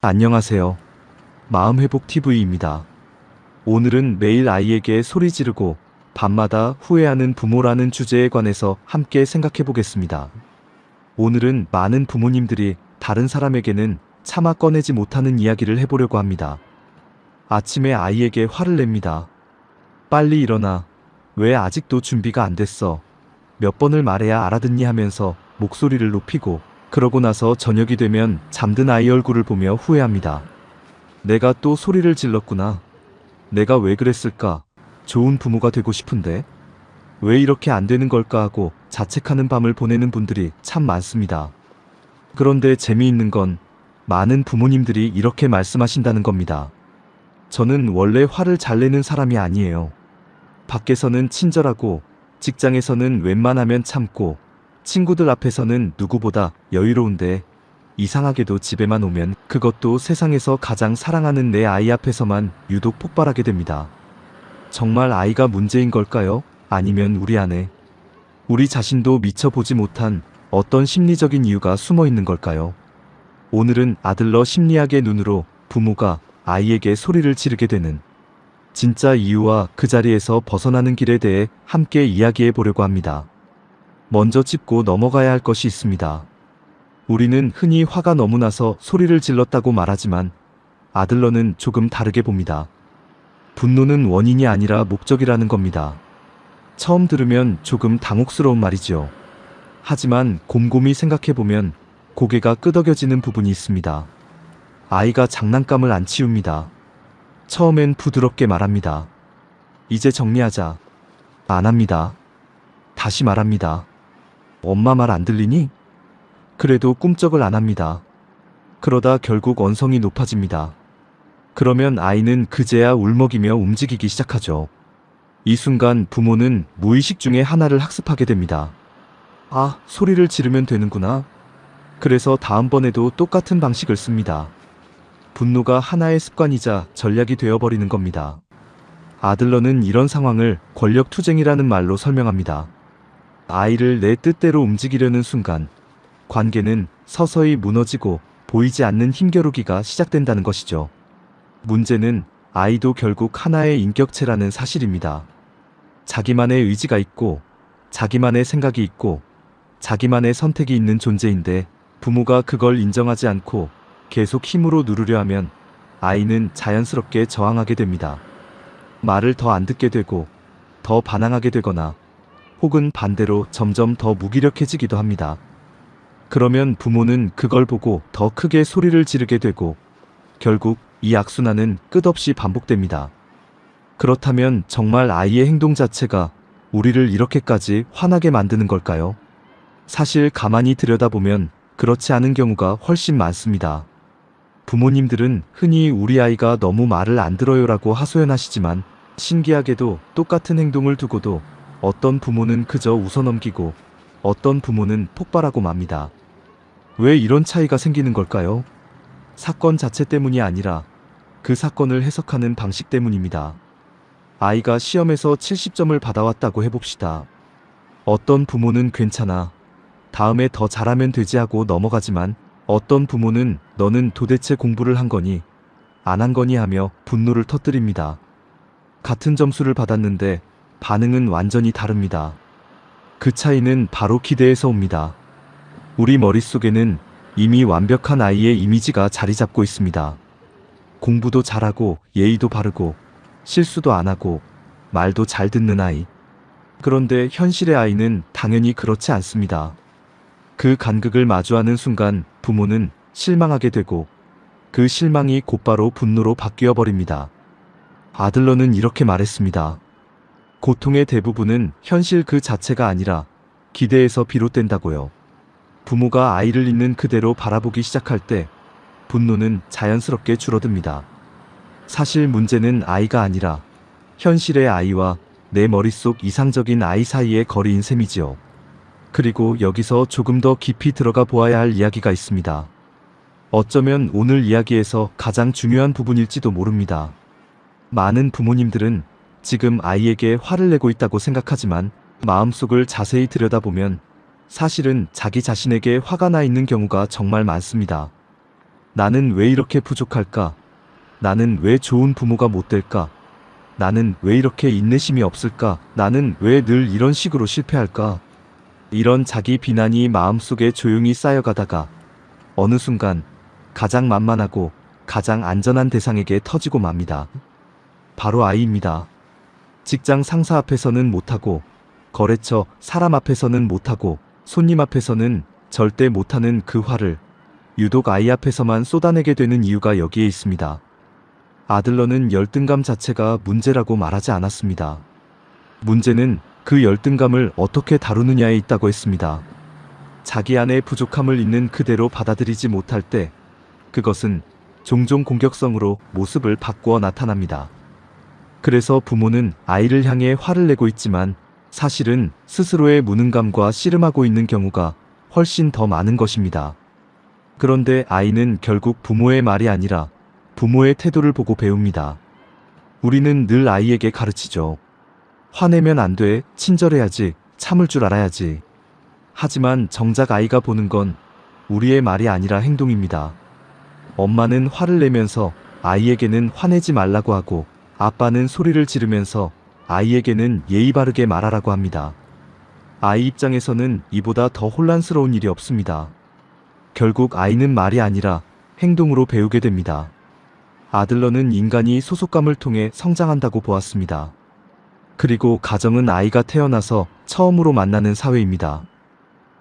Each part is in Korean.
안녕하세요. 마음회복TV입니다. 오늘은 매일 아이에게 소리 지르고 밤마다 후회하는 부모라는 주제에 관해서 함께 생각해 보겠습니다. 오늘은 많은 부모님들이 다른 사람에게는 차마 꺼내지 못하는 이야기를 해보려고 합니다. 아침에 아이에게 화를 냅니다. 빨리 일어나. 왜 아직도 준비가 안 됐어? 몇 번을 말해야 알아듣니 하면서 목소리를 높이고, 그러고 나서 저녁이 되면 잠든 아이 얼굴을 보며 후회합니다. 내가 또 소리를 질렀구나. 내가 왜 그랬을까? 좋은 부모가 되고 싶은데 왜 이렇게 안 되는 걸까 하고 자책하는 밤을 보내는 분들이 참 많습니다. 그런데 재미있는 건 많은 부모님들이 이렇게 말씀하신다는 겁니다. 저는 원래 화를 잘 내는 사람이 아니에요. 밖에서는 친절하고, 직장에서는 웬만하면 참고, 친구들 앞에서는 누구보다 여유로운데, 이상하게도 집에만 오면, 그것도 세상에서 가장 사랑하는 내 아이 앞에서만 유독 폭발하게 됩니다. 정말 아이가 문제인 걸까요? 아니면 우리 안에, 우리 자신도 미처 보지 못한 어떤 심리적인 이유가 숨어 있는 걸까요? 오늘은 아들러 심리학의 눈으로 부모가 아이에게 소리를 지르게 되는 진짜 이유와 그 자리에서 벗어나는 길에 대해 함께 이야기해 보려고 합니다. 먼저 짚고 넘어가야 할 것이 있습니다. 우리는 흔히 화가 너무 나서 소리를 질렀다고 말하지만 아들러는 조금 다르게 봅니다. 분노는 원인이 아니라 목적이라는 겁니다. 처음 들으면 조금 당혹스러운 말이죠. 하지만 곰곰이 생각해보면 고개가 끄덕여지는 부분이 있습니다. 아이가 장난감을 안 치웁니다. 처음엔 부드럽게 말합니다. 이제 정리하자. 안 합니다. 다시 말합니다. 엄마 말 안 들리니? 그래도 꿈쩍을 안 합니다. 그러다 결국 언성이 높아집니다. 그러면 아이는 그제야 울먹이며 움직이기 시작하죠. 이 순간 부모는 무의식 중에 하나를 학습하게 됩니다. 아, 소리를 지르면 되는구나. 그래서 다음번에도 똑같은 방식을 씁니다. 분노가 하나의 습관이자 전략이 되어버리는 겁니다. 아들러는 이런 상황을 권력투쟁이라는 말로 설명합니다. 아이를 내 뜻대로 움직이려는 순간 관계는 서서히 무너지고 보이지 않는 힘겨루기가 시작된다는 것이죠. 문제는 아이도 결국 하나의 인격체라는 사실입니다. 자기만의 의지가 있고, 자기만의 생각이 있고, 자기만의 선택이 있는 존재인데, 부모가 그걸 인정하지 않고 계속 힘으로 누르려 하면 아이는 자연스럽게 저항하게 됩니다. 말을 더 안 듣게 되고, 더 반항하게 되거나, 혹은 반대로 점점 더 무기력해지기도 합니다. 그러면 부모는 그걸 보고 더 크게 소리를 지르게 되고, 결국 이 악순환은 끝없이 반복됩니다. 그렇다면 정말 아이의 행동 자체가 우리를 이렇게까지 화나게 만드는 걸까요? 사실 가만히 들여다보면 그렇지 않은 경우가 훨씬 많습니다. 부모님들은 흔히 우리 아이가 너무 말을 안 들어요라고 하소연하시지만, 신기하게도 똑같은 행동을 두고도 어떤 부모는 그저 웃어넘기고 어떤 부모는 폭발하고 맙니다. 왜 이런 차이가 생기는 걸까요? 사건 자체 때문이 아니라 그 사건을 해석하는 방식 때문입니다. 아이가 시험에서 70점을 받아왔다고 해봅시다. 어떤 부모는 괜찮아, 다음에 더 잘하면 되지 하고 넘어가지만, 어떤 부모는 너는 도대체 공부를 한 거니, 안 한 거니 하며 분노를 터뜨립니다. 같은 점수를 받았는데 반응은 완전히 다릅니다. 그 차이는 바로 기대에서 옵니다. 우리 머릿속에는 이미 완벽한 아이의 이미지가 자리 잡고 있습니다. 공부도 잘하고 예의도 바르고 실수도 안 하고 말도 잘 듣는 아이. 그런데 현실의 아이는 당연히 그렇지 않습니다. 그 간극을 마주하는 순간 부모는 실망하게 되고, 그 실망이 곧바로 분노로 바뀌어 버립니다. 아들러는 이렇게 말했습니다. 고통의 대부분은 현실 그 자체가 아니라 기대에서 비롯된다고요. 부모가 아이를 있는 그대로 바라보기 시작할 때 분노는 자연스럽게 줄어듭니다. 사실 문제는 아이가 아니라 현실의 아이와 내 머릿속 이상적인 아이 사이의 거리인 셈이지요. 그리고 여기서 조금 더 깊이 들어가 보아야 할 이야기가 있습니다. 어쩌면 오늘 이야기에서 가장 중요한 부분일지도 모릅니다. 많은 부모님들은 지금 아이에게 화를 내고 있다고 생각하지만, 마음속을 자세히 들여다보면 사실은 자기 자신에게 화가 나 있는 경우가 정말 많습니다. 나는 왜 이렇게 부족할까? 나는 왜 좋은 부모가 못 될까? 나는 왜 이렇게 인내심이 없을까? 나는 왜 늘 이런 식으로 실패할까? 이런 자기 비난이 마음속에 조용히 쌓여가다가 어느 순간 가장 만만하고 가장 안전한 대상에게 터지고 맙니다. 바로 아이입니다. 직장 상사 앞에서는 못하고, 거래처 사람 앞에서는 못하고, 손님 앞에서는 절대 못하는 그 화를 유독 아이 앞에서만 쏟아내게 되는 이유가 여기에 있습니다. 아들러는 열등감 자체가 문제라고 말하지 않았습니다. 문제는 그 열등감을 어떻게 다루느냐에 있다고 했습니다. 자기 안의 부족함을 있는 그대로 받아들이지 못할 때 그것은 종종 공격성으로 모습을 바꾸어 나타납니다. 그래서 부모는 아이를 향해 화를 내고 있지만 사실은 스스로의 무능감과 씨름하고 있는 경우가 훨씬 더 많은 것입니다. 그런데 아이는 결국 부모의 말이 아니라 부모의 태도를 보고 배웁니다. 우리는 늘 아이에게 가르치죠. 화내면 안 돼, 친절해야지, 참을 줄 알아야지. 하지만 정작 아이가 보는 건 우리의 말이 아니라 행동입니다. 엄마는 화를 내면서 아이에게는 화내지 말라고 하고, 아빠는 소리를 지르면서 아이에게는 예의 바르게 말하라고 합니다. 아이 입장에서는 이보다 더 혼란스러운 일이 없습니다. 결국 아이는 말이 아니라 행동으로 배우게 됩니다. 아들러는 인간이 소속감을 통해 성장한다고 보았습니다. 그리고 가정은 아이가 태어나서 처음으로 만나는 사회입니다.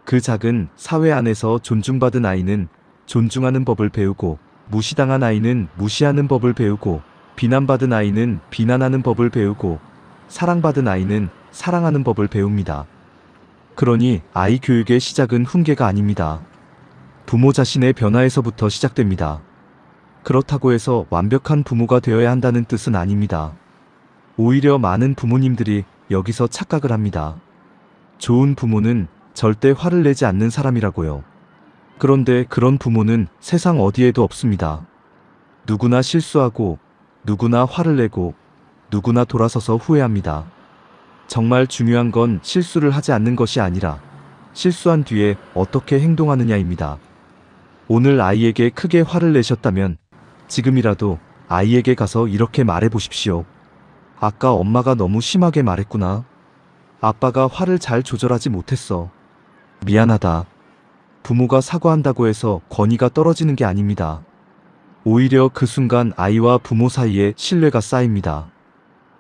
그 작은 사회 안에서 존중받은 아이는 존중하는 법을 배우고, 무시당한 아이는 무시하는 법을 배우고, 비난받은 아이는 비난하는 법을 배우고, 사랑받은 아이는 사랑하는 법을 배웁니다. 그러니 아이 교육의 시작은 훈계가 아닙니다. 부모 자신의 변화에서부터 시작됩니다. 그렇다고 해서 완벽한 부모가 되어야 한다는 뜻은 아닙니다. 오히려 많은 부모님들이 여기서 착각을 합니다. 좋은 부모는 절대 화를 내지 않는 사람이라고요. 그런데 그런 부모는 세상 어디에도 없습니다. 누구나 실수하고, 누구나 화를 내고, 누구나 돌아서서 후회합니다. 정말 중요한 건 실수를 하지 않는 것이 아니라 실수한 뒤에 어떻게 행동하느냐입니다. 오늘 아이에게 크게 화를 내셨다면 지금이라도 아이에게 가서 이렇게 말해 보십시오. 아까 엄마가 너무 심하게 말했구나. 아빠가 화를 잘 조절하지 못했어. 미안하다. 부모가 사과한다고 해서 권위가 떨어지는 게 아닙니다. 오히려 그 순간 아이와 부모 사이에 신뢰가 쌓입니다.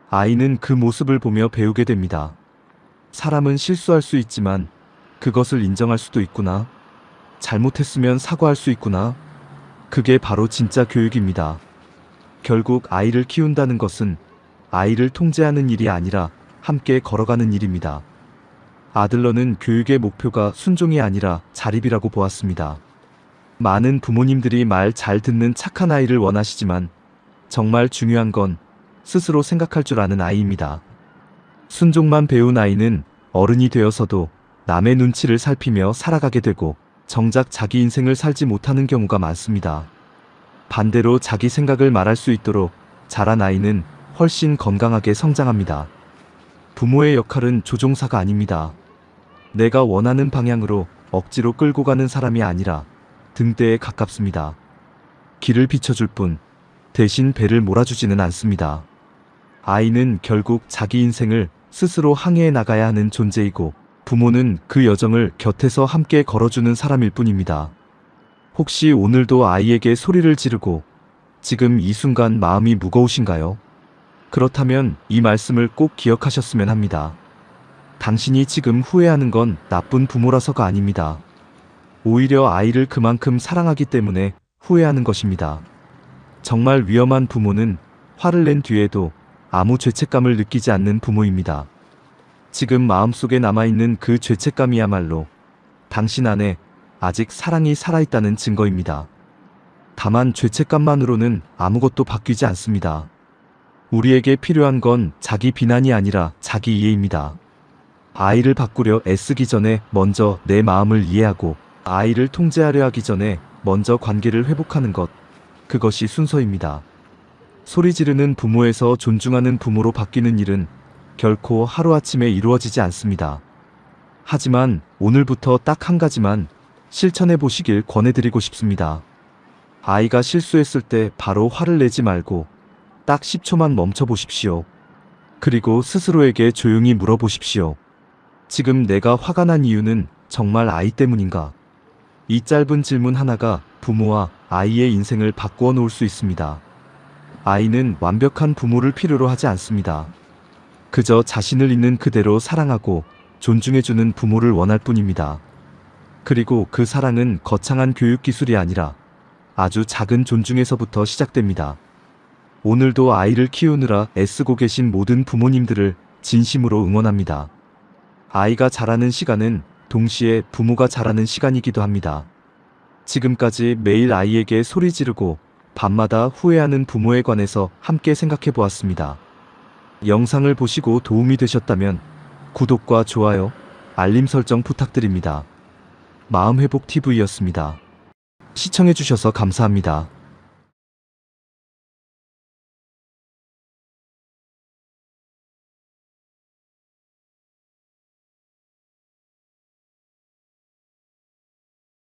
아이는 그 모습을 보며 배우게 됩니다. 사람은 실수할 수 있지만 그것을 인정할 수도 있구나. 잘못했으면 사과할 수 있구나. 그게 바로 진짜 교육입니다. 결국 아이를 키운다는 것은 아이를 통제하는 일이 아니라 함께 걸어가는 일입니다. 아들러는 교육의 목표가 순종이 아니라 자립이라고 보았습니다. 많은 부모님들이 말 잘 듣는 착한 아이를 원하시지만 정말 중요한 건 스스로 생각할 줄 아는 아이입니다. 순종만 배운 아이는 어른이 되어서도 남의 눈치를 살피며 살아가게 되고 정작 자기 인생을 살지 못하는 경우가 많습니다. 반대로 자기 생각을 말할 수 있도록 자란 아이는 훨씬 건강하게 성장합니다. 부모의 역할은 조종사가 아닙니다. 내가 원하는 방향으로 억지로 끌고 가는 사람이 아니라 등대에 가깝습니다. 길을 비춰줄 뿐 대신 배를 몰아주지는 않습니다. 아이는 결국 자기 인생을 스스로 항해해 나가야 하는 존재이고 부모는 그 여정을 곁에서 함께 걸어주는 사람일 뿐입니다. 혹시 오늘도 아이에게 소리를 지르고 지금 이 순간 마음이 무거우신가요? 그렇다면 이 말씀을 꼭 기억하셨으면 합니다. 당신이 지금 후회하는 건 나쁜 부모라서가 아닙니다. 오히려 아이를 그만큼 사랑하기 때문에 후회하는 것입니다. 정말 위험한 부모는 화를 낸 뒤에도 아무 죄책감을 느끼지 않는 부모입니다. 지금 마음속에 남아있는 그 죄책감이야말로 당신 안에 아직 사랑이 살아있다는 증거입니다. 다만 죄책감만으로는 아무것도 바뀌지 않습니다. 우리에게 필요한 건 자기 비난이 아니라 자기 이해입니다. 아이를 바꾸려 애쓰기 전에 먼저 내 마음을 이해하고 아이를 통제하려 하기 전에 먼저 관계를 회복하는 것, 그것이 순서입니다. 소리 지르는 부모에서 존중하는 부모로 바뀌는 일은 결코 하루아침에 이루어지지 않습니다. 하지만 오늘부터 딱 한 가지만 실천해 보시길 권해드리고 싶습니다. 아이가 실수했을 때 바로 화를 내지 말고 딱 10초만 멈춰 보십시오. 그리고 스스로에게 조용히 물어보십시오. 지금 내가 화가 난 이유는 정말 아이 때문인가? 이 짧은 질문 하나가 부모와 아이의 인생을 바꾸어 놓을 수 있습니다. 아이는 완벽한 부모를 필요로 하지 않습니다. 그저 자신을 있는 그대로 사랑하고 존중해주는 부모를 원할 뿐입니다. 그리고 그 사랑은 거창한 교육 기술이 아니라 아주 작은 존중에서부터 시작됩니다. 오늘도 아이를 키우느라 애쓰고 계신 모든 부모님들을 진심으로 응원합니다. 아이가 자라는 시간은 동시에 부모가 자라는 시간이기도 합니다. 지금까지 매일 아이에게 소리 지르고 밤마다 후회하는 부모에 관해서 함께 생각해 보았습니다. 영상을 보시고 도움이 되셨다면 구독과 좋아요, 알림 설정 부탁드립니다. 마음회복TV였습니다. 시청해주셔서 감사합니다.